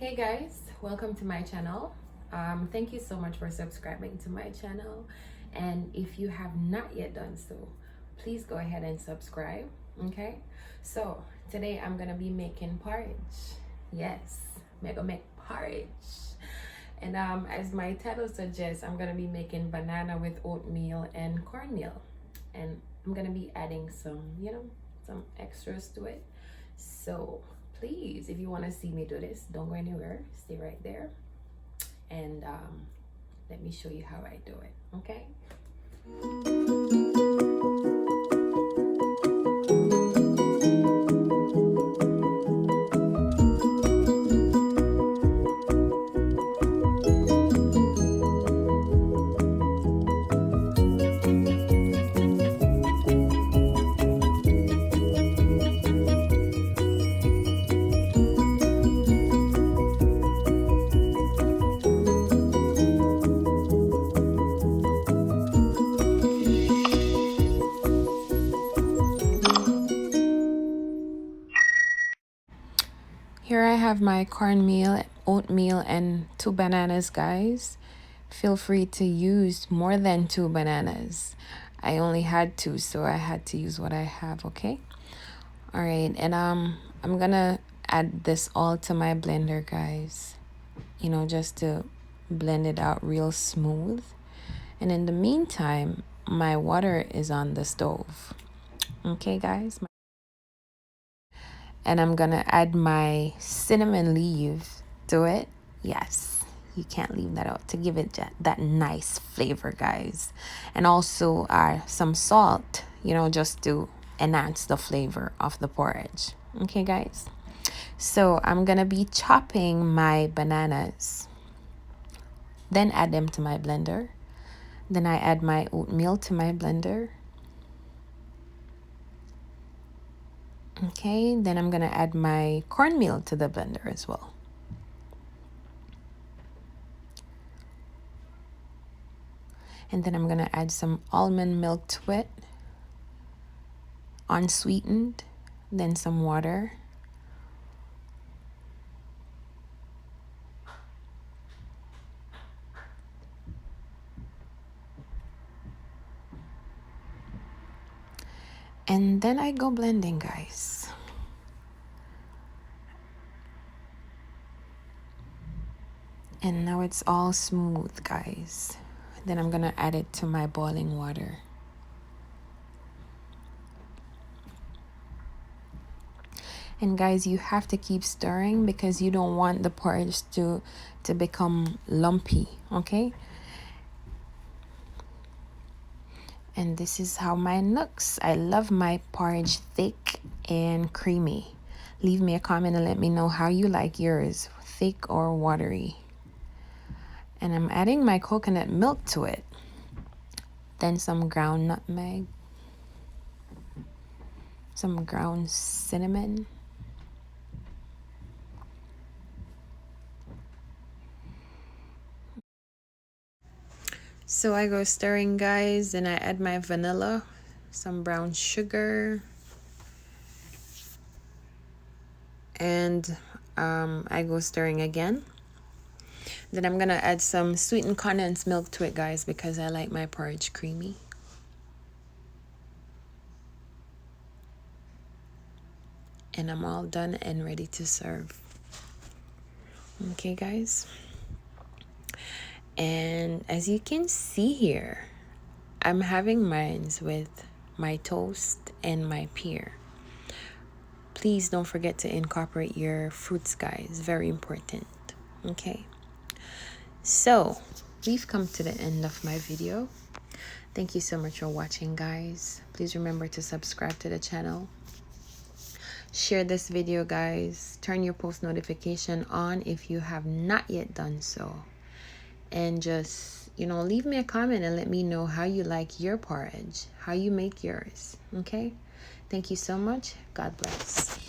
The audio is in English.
Hey guys, welcome to my channel. Thank you so much for subscribing to my channel, and if you have not yet done so, please go ahead and subscribe. Okay, so today I'm gonna be making porridge. Yes, I'm gonna make porridge. And as my title suggests, I'm gonna be making banana with oatmeal and cornmeal, and I'm gonna be adding some some extras to it. So please, if you want to see me do this, don't go anywhere, stay right there, and let me show you how I do it. Okay. Here I have my cornmeal, oatmeal, and 2 bananas, guys. Feel free to use more than 2 bananas. I only had 2, so I had to use what I have, okay? All right, and I'm gonna add this all to my blender, guys. Just to blend it out real smooth. And in the meantime, my water is on the stove. Okay, guys? And I'm gonna add my cinnamon leaf to it. Yes, you can't leave that out to give it that nice flavor, guys. And also some salt, just to enhance the flavor of the porridge. Okay, guys? So I'm gonna be chopping my bananas, then add them to my blender. Then I add my oatmeal to my blender. Okay, then I'm gonna add my cornmeal to the blender as well. And then I'm gonna add some almond milk to it, unsweetened, then some water. And then I go blending, guys. And now it's all smooth, guys. Then I'm gonna add it to my boiling water. And guys, you have to keep stirring because you don't want the porridge to become lumpy, okay? And this is how mine looks. I love my porridge thick and creamy. Leave me a comment and let me know how you like yours, thick or watery. And I'm adding my coconut milk to it. Then some ground nutmeg, some ground cinnamon, so I go stirring, guys. Then I add my vanilla, some brown sugar, and I go stirring again. Then I'm gonna add some sweetened condensed milk to it, guys, because I like my porridge creamy. And I'm all done and ready to serve. Okay, guys. And as you can see here, I'm having mine with my toast and my pear. Please don't forget to incorporate your fruits, guys. Very important. Okay. So we've come to the end of my video. Thank you so much for watching, guys. Please remember to subscribe to the channel. Share this video, guys. Turn your post notification on if you have not yet done so. And just, leave me a comment and let me know how you like your porridge, how you make yours. Okay? Thank you so much. God bless.